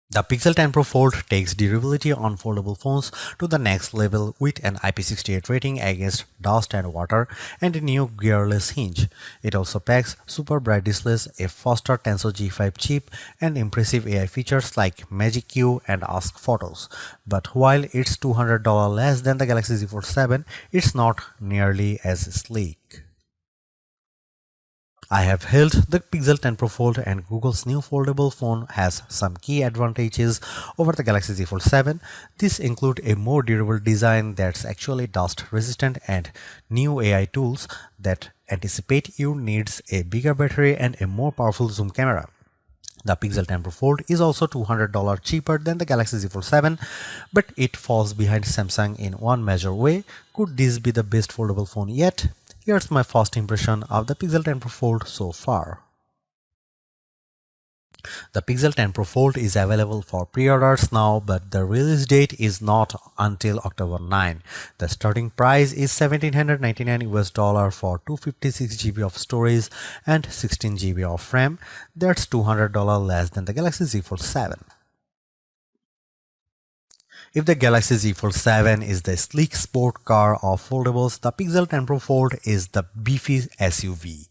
The Pixel 10 Pro Fold takes durability on foldable phones to the next level with an IP68 rating against dust and water and a new gearless hinge. It also packs super bright displays, a faster Tensor G5 chip, and impressive AI features like Magic Q and Ask Photos. But while it's $200 less than the Galaxy Z Fold 7, it's not nearly as sleek. I have held the Pixel 10 Pro Fold, and Google's new foldable phone has some key advantages over the Galaxy Z Fold 7. These include a more durable design that's actually dust resistant and new AI tools that anticipate your needs, a bigger battery, and a more powerful zoom camera. The Pixel 10 Pro Fold is also $200 cheaper than the Galaxy Z Fold 7, but it falls behind Samsung in one major way. Could this be the best foldable phone yet? Here's my first impression of the Pixel 10 Pro Fold so far. The Pixel 10 Pro Fold is available for pre-orders now, but the release date is not until October 9. The starting price is $1,799 for 256 GB of storage and 16 GB of RAM. That's $200 less than the Galaxy Z Fold 7. If the Galaxy Z Fold 7 is the sleek sport car of foldables, the Pixel 10 Pro Fold is the beefy SUV.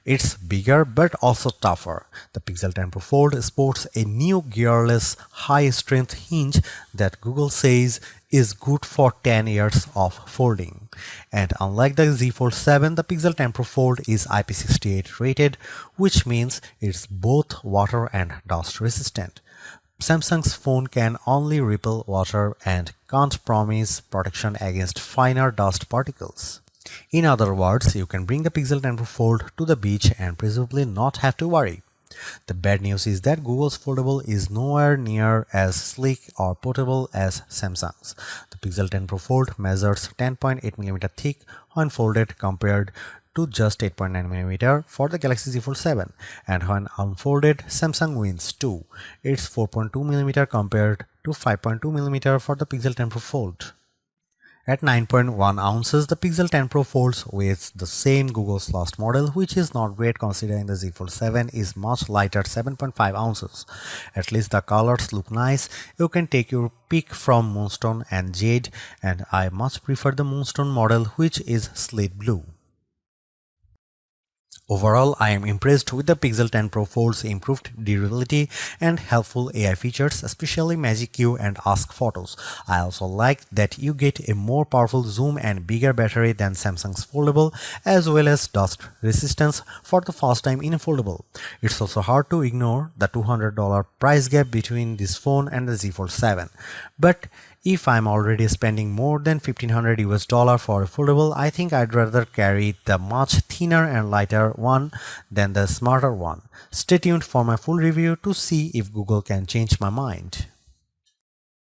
It's bigger but also tougher. The Pixel 10 Pro Fold sports a new gearless high-strength hinge that Google says is good for 10 years of folding. And unlike the Z Fold 7, the Pixel 10 Pro Fold is IP68 rated, which means it's both water and dust resistant. Samsung's phone can only repel water and can't promise protection against finer dust particles. In other words, you can bring the Pixel 10 Pro Fold to the beach and presumably not have to worry. The bad news is that Google's foldable is nowhere near as sleek or portable as Samsung's. The Pixel 10 Pro Fold measures 10.8mm thick when folded compared to just 8.9mm for the Galaxy Z Fold 7, and when unfolded, Samsung wins too. It's 4.2mm compared to 5.2mm for the Pixel 10 Pro Fold. At 9.1 ounces, the Pixel 10 Pro folds with the same Google's last model, which is not great considering the Z Fold 7 is much lighter, 7.5 ounces. At least the colors look nice. You can take your pick from Moonstone and Jade, and I much prefer the Moonstone model, which is slate blue. Overall, I am impressed with the Pixel 10 Pro Fold's improved durability and helpful AI features, especially Magic Q and Ask Photos. I also like that you get a more powerful zoom and bigger battery than Samsung's foldable, as well as dust resistance for the first time in a foldable. It's also hard to ignore the $200 price gap between this phone and the Z Fold 7. But if I'm already spending more than $1,500 for a foldable, I think I'd rather carry the much thinner and lighter one than the smarter one. Stay tuned for my full review to see if Google can change my mind.